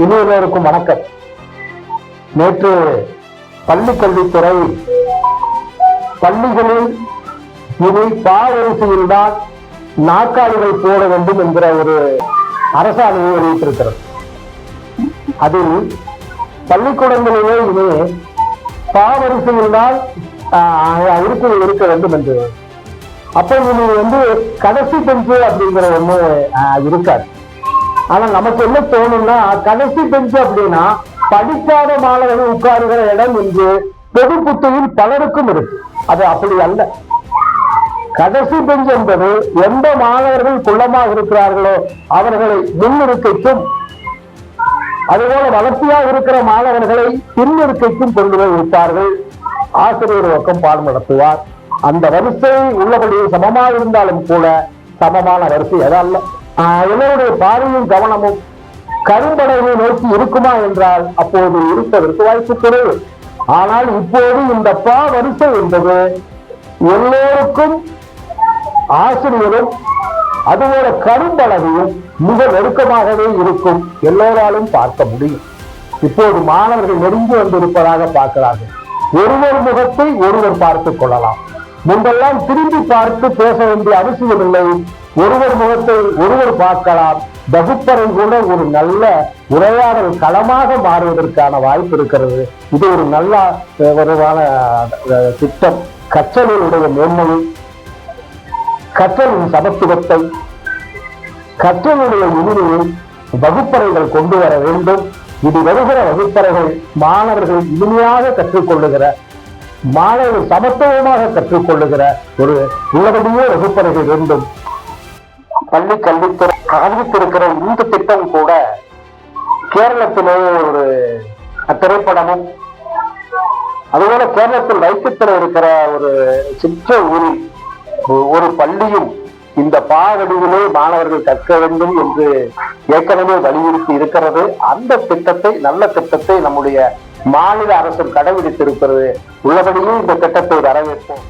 இனியவருக்கும் வணக்கம். நேற்று பள்ளிக்கல்வித்துறை பள்ளிகளில் இனி பாவரிசையில் தான் நாற்காலிகள் போட வேண்டும் என்கிற ஒரு அரசாணையை வெளியிட்டிருக்கிறது. அதில் பள்ளிக்கூடங்களிலே இனி பாவரிசையில் தான் இருக்கைகள் இருக்க வேண்டும் என்று. அப்போ இனி கடைசி பெஞ்சு அப்படிங்கிற ஒண்ணு இருக்காது. ஆனா நமக்கு என்ன தோணும்னா, கடைசி பெஞ்சு அப்படின்னா படிக்காத மாணவர்கள் உட்காருகிற இடம் என்று பொது புத்தியில் பலருக்கும் இருக்கு. அது அப்படி அல்ல. கடைசி பெஞ்சு என்பது எந்த மாணவர்கள் குள்ளமாக இருக்கிறார்களோ அவர்களை முன்னிருக்கைக்கும், அதுபோல வளர்ச்சியாக இருக்கிற மாணவர்களை பின்னிருக்கைக்கும் கொண்டு போய் வைப்பார்கள். ஆசிரியர் பக்கம் பாடம் நடத்துவார். அந்த வரிசை உள்ளபடியே சமமாக இருந்தாலும் கூட சமமான வரிசை அதல்ல. எல்லோருடைய பார்வையும் கவனமும் கரும்படகை நோக்கி இருக்குமா என்றால் அப்போது இருப்பதற்கு வாய்ப்பு குறைவு. ஆனால் இப்போது இந்த வரிசை என்பது எல்லோருக்கும் ஆசிரியரும் அதுபோல கரும்பலகையும் மிக நெருக்கமாகவே இருக்கும். எல்லோராலும் பார்க்க முடியும். இப்போது மாணவர்கள் நெருங்கி வந்திருப்பதாக பார்க்கிறார்கள். ஒருவர் முகத்தை ஒருவர் பார்த்துக் கொள்ளலாம். முன்பெல்லாம் திரும்பி பார்த்து பேச வேண்டிய அவசியம் இல்லை. ஒருவர் முகத்தை ஒருவர் பார்க்கலாம். வகுப்பறை கூட ஒரு நல்ல உரையாடல் களமாக மாறுவதற்கான வாய்ப்பு இருக்கிறது. இது ஒரு நல்ல விரைவான திட்டம். கற்றலுடைய மேன்மையை, கற்றலின் சமத்துவத்தை, கற்றலுடைய இனிமையை வகுப்பறைகள் கொண்டு வர வேண்டும். இது வருகிற வகுப்பறைகள் மாணவர்கள் இனிமையாக கற்றுக்கொள்ளுகிற, மாணவர்கள் சமத்துவமாக கற்றுக்கொள்ளுகிற ஒரு உள்ளபடியே வகுப்பறைகள் வேண்டும். பள்ளி கல்வித்துறை அறிவித்திருக்கிற இந்த திட்டம் கூட கேரளத்திலே ஒரு திரைப்படமும், அதுபோல கேரளத்தில் வைக்கத்தில் இருக்கிற ஒரு சிற்ற ஊரில் ஒரு பள்ளியும் இந்த பாவடியிலே மாணவர்கள் கற்க வேண்டும் என்று ஏற்கனவே வலியுறுத்தி இருக்கிறது. அந்த திட்டத்தை, நல்ல திட்டத்தை நம்முடைய மாநில அரசும் கடைபிடித்திருக்கிறது. உள்ளபடியே இந்த திட்டத்தை வரவேற்போம்.